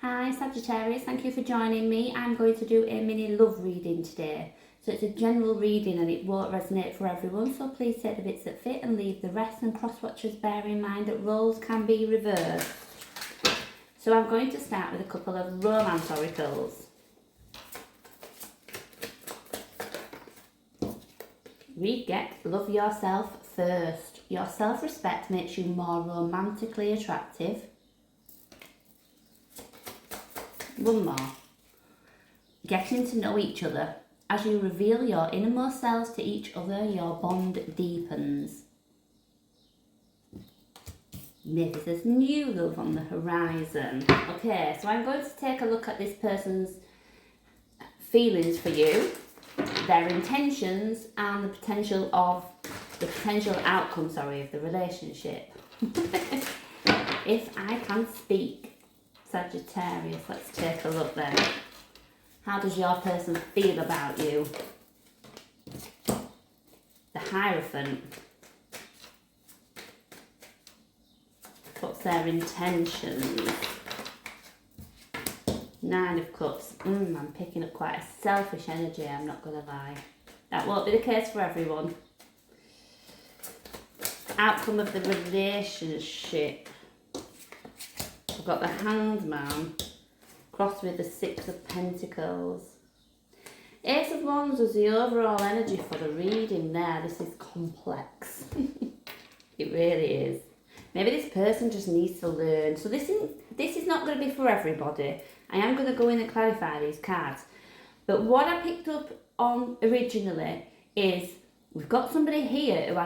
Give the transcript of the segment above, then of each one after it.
Hi Sagittarius, thank you for joining me. I'm going to do a mini love reading today. So it's a general reading and it won't resonate for everyone, so please take the bits that fit and leave the rest, and cross-watchers bear in mind that roles can be reversed. So I'm going to start with a couple of romance oracles. We get love yourself first. Your self-respect makes you more romantically attractive. One more. Getting to know each other. As you reveal your innermost selves to each other, your bond deepens. Maybe there's new love on the horizon. Okay, so I'm going to take a look at this person's feelings for you, their intentions, and the potential outcome, of the relationship. If I can speak. Sagittarius, let's take a look then. How does your person feel about you? The Hierophant. What's their intentions? Nine of Cups. I'm picking up quite a selfish energy, I'm not going to lie. That won't be the case for everyone. Outcome of the relationship. I've got the Hanged Man crossed with the Six of Pentacles. Ace of Wands was the overall energy for the reading there. This is complex. It really is. Maybe this person just needs to learn. So this is not going to be for everybody. I am going to go in and clarify these cards. But what I picked up on originally is we've got somebody here who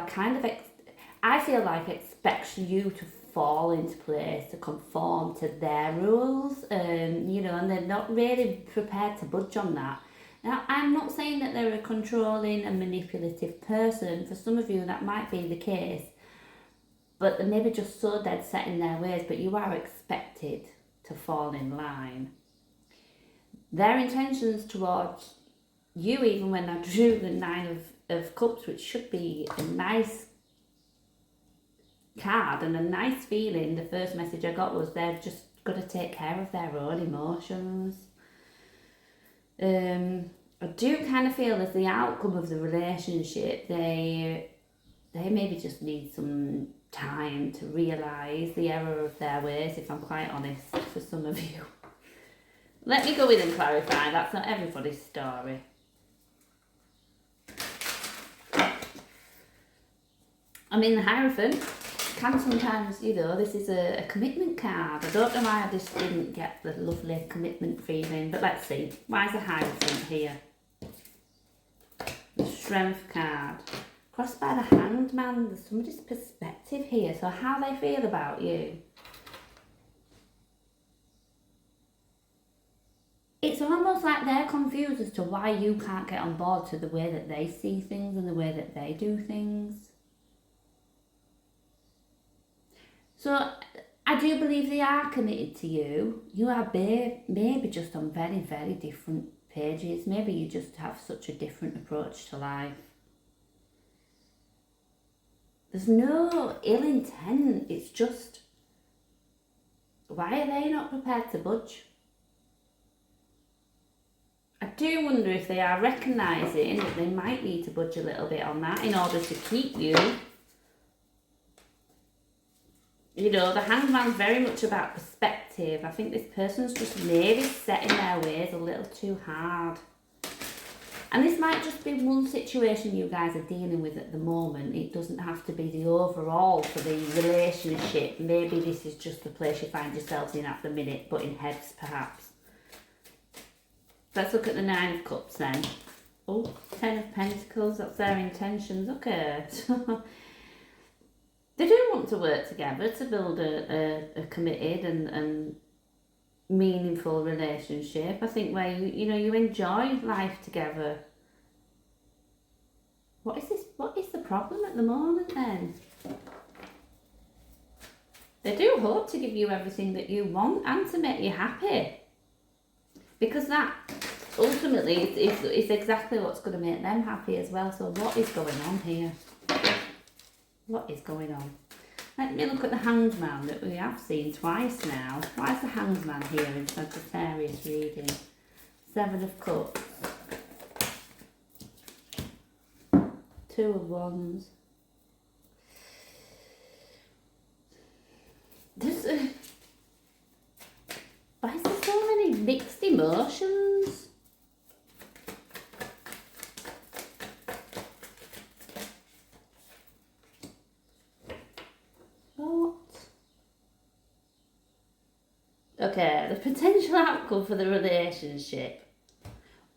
I feel like expects you to fall into place, to conform to their rules, and they're not really prepared to budge on that. Now, I'm not saying that they're a controlling and manipulative person. For some of you, that might be the case, but they're maybe just so dead set in their ways, but you are expected to fall in line. Their intentions towards you, even when I drew the Nine of Cups, which should be a nice card and a nice feeling, the first message I got was they're just got to take care of their own emotions. I do kind of feel as the outcome of the relationship, they maybe just need some time to realise the error of their ways, if I'm quite honest, for some of you. Let me go in and clarify, that's not everybody's story. I mean, the Hierophant can sometimes, this is a commitment card. I don't know why I just didn't get the lovely commitment feeling, but let's see. Why is the Hierophant here? The Strength card. Crossed by the Hanged Man. There's somebody's perspective here. So how they feel about you. It's almost like they're confused as to why you can't get on board to the way that they see things and the way that they do things. So I do believe they are committed to you. You are maybe just on very, very different pages. Maybe you just have such a different approach to life. There's no ill intent. It's just, why are they not prepared to budge? I do wonder if they are recognising that they might need to budge a little bit on that in order to keep you. The Hanged Man's very much about perspective. I think this person's just maybe set in their ways a little too hard. And this might just be one situation you guys are dealing with at the moment. It doesn't have to be the overall for the relationship. Maybe this is just the place you find yourselves in at the minute, but in heads perhaps. Let's look at the Nine of Cups then. Oh, 10 of Pentacles, that's their intentions. Okay. They do want to work together to build a committed and meaningful relationship. I think where you enjoy life together. What is the problem at the moment then? They do hope to give you everything that you want and to make you happy. Because that ultimately is exactly what's going to make them happy as well. So what is going on here? What is going on? Let me look at the Hanged Man that we have seen twice now. Why is the Hanged Man here in Sagittarius reading? 7 of Cups. 2 of Wands. Why is there so many mixed emotions? What? Okay, the potential outcome for the relationship.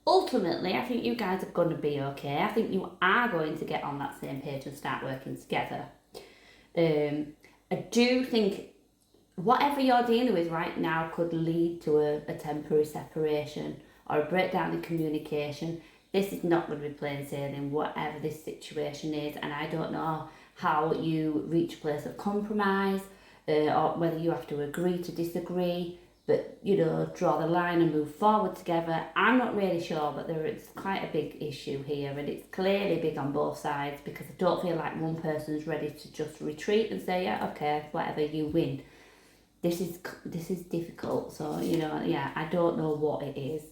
Ultimately, I think you guys are going to be okay. I think you are going to get on that same page and start working together. I do think whatever you're dealing with right now could lead to a temporary separation or a breakdown in communication. This is not going to be plain sailing, whatever this situation is, and I don't know how you reach a place of compromise or whether you have to agree to disagree, but, you know, draw the line and move forward together. I'm not really sure, but there is quite a big issue here, and it's clearly big on both sides, because I don't feel like one person's ready to just retreat and say, yeah, okay, whatever, you win. This is difficult, so, you know, yeah, I don't know what it is,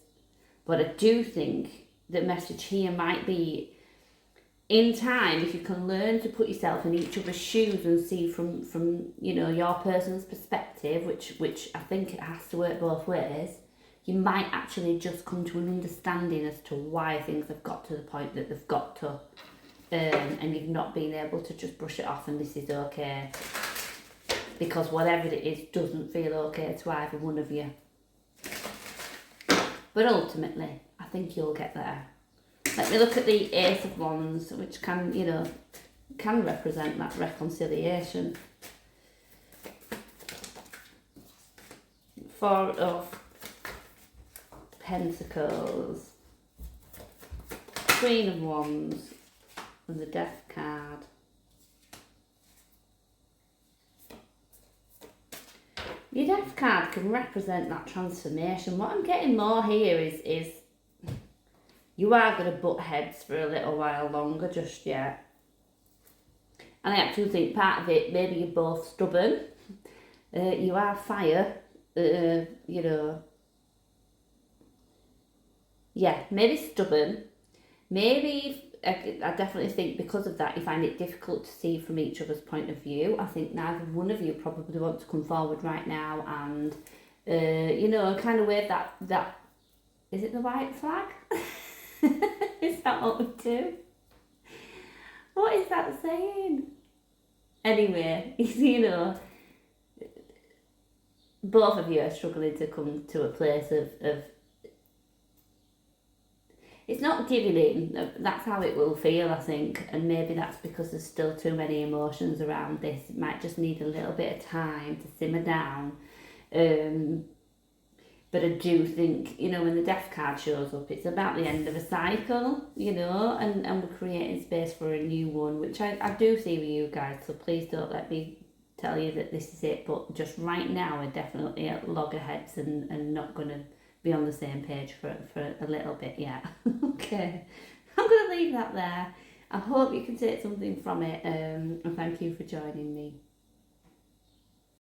but I do think the message here might be, in time, if you can learn to put yourself in each other's shoes and see from you know, your person's perspective, which I think it has to work both ways, you might actually just come to an understanding as to why things have got to the point that they've got to, and you've not been able to just brush it off and this is okay, because whatever it is doesn't feel okay to either one of you. But ultimately, I think you'll get there. Let me look at the Ace of Wands, which can, you know, can represent that reconciliation. 4 of Pentacles, Queen of Wands, and the Death card. Your Death card can represent that transformation. What I'm getting more here is you are going to butt heads for a little while longer just yet. And I actually think part of it, maybe you're both stubborn. You are fire, you know. Yeah, maybe stubborn. Maybe, I definitely think because of that, you find it difficult to see from each other's point of view. I think neither one of you probably want to come forward right now and, you know, kind of wave that, is it the white flag? Is that what we do? What is that saying? Anyway, you know, both of you are struggling to come to a place of it's not giving in. That's how it will feel, I think, and maybe that's because there's still too many emotions around this. It might just need a little bit of time to simmer down. But I do think, you know, when the Death card shows up, it's about the end of a cycle, you know, and we're creating space for a new one, which I do see with you guys, so please don't let me tell you that this is it, but just right now we're definitely at loggerheads and not going to be on the same page for a little bit yet. Okay, I'm going to leave that there. I hope you can take something from it, and thank you for joining me.